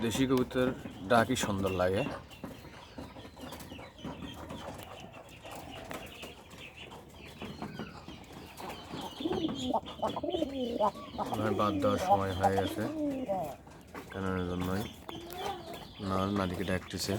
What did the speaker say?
দেশি কবুতর ডাকই সুন্দর লাগে। বাদ দেওয়ার সময় হয়ে গেছে, কেন জন্যই নাদিকে ডাকতেছে।